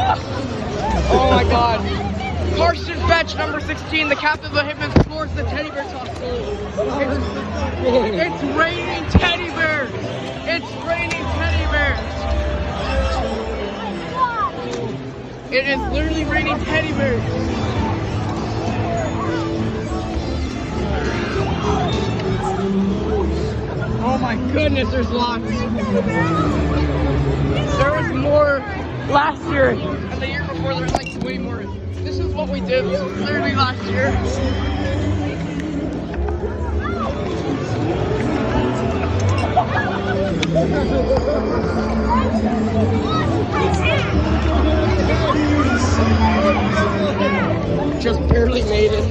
Oh my god. Carson Fetch, number 16, the captain of the Hitmen, scores the teddy bear toss goal. It's raining teddy bears. It's raining teddy bears. It is literally raining teddy bears. Oh my goodness, there's lots. There was more last year, and the year before there was like way more. This is what we did literally last year. Just barely made it.